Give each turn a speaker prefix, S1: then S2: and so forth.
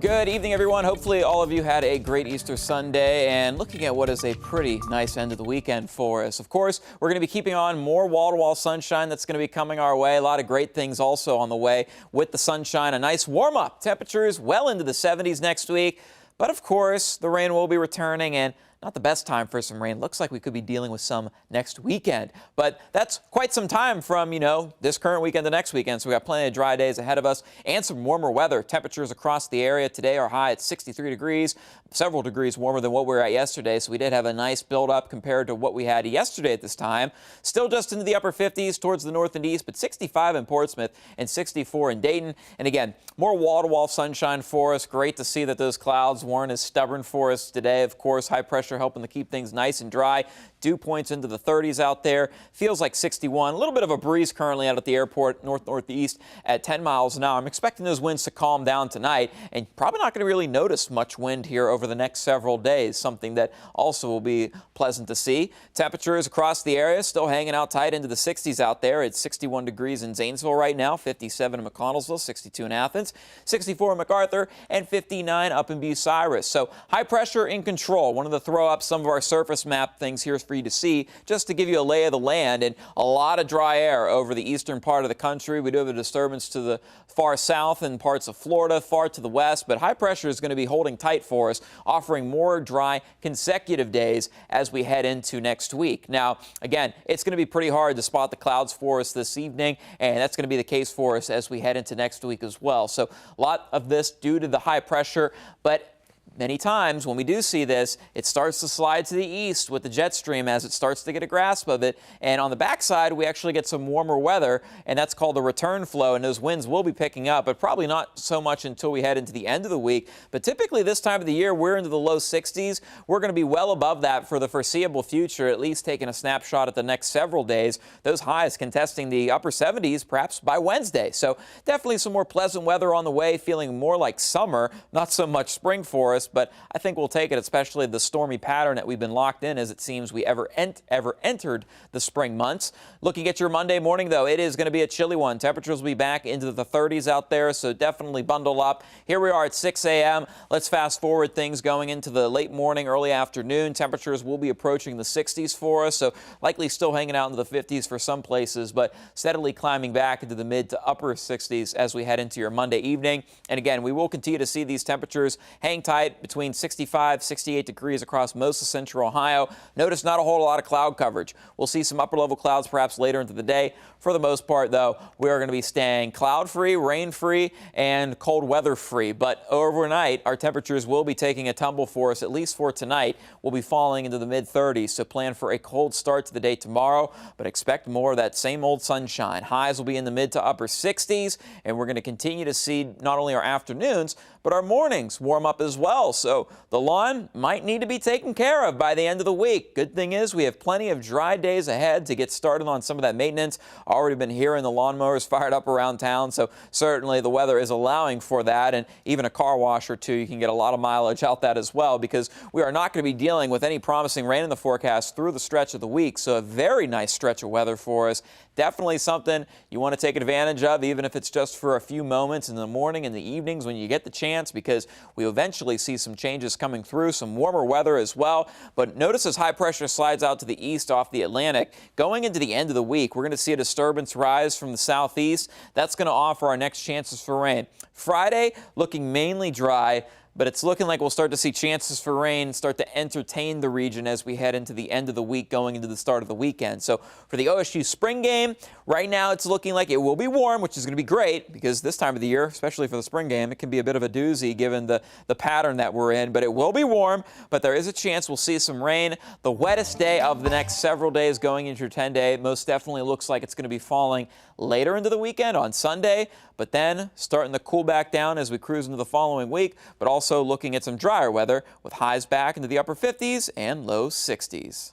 S1: Good evening, everyone. Hopefully all of you had a great Easter Sunday and looking at what is a pretty nice end of the weekend for us. Of course, we're going to be keeping on more wall-to-wall sunshine that's going to be coming our way. A lot of great things also on the way with the sunshine. A nice warm-up. Temperatures well into the 70s next week. But of course, the rain will be returning and not the best time for some rain. Looks like we could be dealing with some next weekend. But that's quite some time from, this current weekend to next weekend. So we got plenty of dry days ahead of us and some warmer weather. Temperatures across the area today are high at 63 degrees, several degrees warmer than what we were at yesterday. So we did have a nice build-up compared to what we had yesterday at this time. Still just into the upper 50s towards the north and east, but 65 in Portsmouth and 64 in Dayton. And again, more wall-to-wall sunshine for us. Great to see that those clouds weren't as stubborn for us today. Of course, high pressure helping to keep things nice and dry. Dew points into the 30s out there. Feels like 61. A little bit of a breeze currently out at the airport, north-northeast at 10 miles an hour. I'm expecting those winds to calm down tonight and probably not going to really notice much wind here over the next several days, something that also will be pleasant to see. Temperatures across the area still hanging out tight into the 60s out there. It's 61 degrees in Zanesville right now, 57 in McConnellsville, 62 in Athens, 64 in MacArthur, and 59 up in Bucyrus. So high pressure in control. Wanted to throw up some of our surface map things here for you to see, just to give you a lay of the land, and a lot of dry air over the eastern part of the country. We do have a disturbance to the far south and parts of Florida, far to the west, but high pressure is going to be holding tight for us, offering more dry consecutive days as we head into next week. Now, again, it's going to be pretty hard to spot the clouds for us this evening, and that's going to be the case for us as we head into next week as well. So a lot of this due to the high pressure, but many times when we do see this, it starts to slide to the east with the jet stream as it starts to get a grasp of it. And on the backside, we actually get some warmer weather, and that's called the return flow. And those winds will be picking up, but probably not so much until we head into the end of the week. But typically this time of the year, we're into the low 60s. We're going to be well above that for the foreseeable future, at least taking a snapshot at the next several days. Those highs contesting the upper 70s, perhaps by Wednesday. So definitely some more pleasant weather on the way, feeling more like summer, not so much spring for us. But I think we'll take it, especially the stormy pattern that we've been locked in as it seems we ever entered the spring months. Looking at your Monday morning, though, it is going to be a chilly one. Temperatures will be back into the 30s out there, so definitely bundle up. Here we are at 6 a.m. Let's fast forward things going into the late morning, early afternoon. Temperatures will be approaching the 60s for us, so likely still hanging out into the 50s for some places, but steadily climbing back into the mid to upper 60s as we head into your Monday evening. And again, we will continue to see these temperatures hang tight between 65, 68 degrees across most of central Ohio. Notice not a whole lot of cloud coverage. We'll see some upper level clouds perhaps later into the day. For the most part, though, we are going to be staying cloud-free, rain-free, and cold weather-free. But overnight, our temperatures will be taking a tumble for us, at least for tonight. We'll be falling into the mid-30s, so plan for a cold start to the day tomorrow, but expect more of that same old sunshine. Highs will be in the mid to upper 60s, and we're going to continue to see not only our afternoons, but our mornings warm up as well. So the lawn might need to be taken care of by the end of the week. Good thing is we have plenty of dry days ahead to get started on some of that maintenance. Already been hearing the lawnmowers fired up around town, so certainly the weather is allowing for that, and even a car wash or two, you can get a lot of mileage out that as well, because we are not going to be dealing with any promising rain in the forecast through the stretch of the week. So a very nice stretch of weather for us. Definitely something you want to take advantage of, even if it's just for a few moments in the morning and the evenings when you get the chance, because we eventually see some changes coming through, some warmer weather as well. But notice as high pressure slides out to the east off the Atlantic, going into the end of the week, we're going to see a disturbance rise from the southeast. That's going to offer our next chances for rain. Friday, looking mainly dry, but it's looking like we'll start to see chances for rain start to entertain the region as we head into the end of the week, going into the start of the weekend. So for the OSU spring game, right now it's looking like it will be warm, which is going to be great because this time of the year, especially for the spring game, it can be a bit of a doozy given the pattern that we're in. But it will be warm, but there is a chance we'll see some rain. The wettest day of the next several days going into your 10-day most definitely looks like it's going to be falling later into the weekend on Sunday, but then starting to cool back down as we cruise into the following week, but also looking at some drier weather with highs back into the upper 50s and low 60s.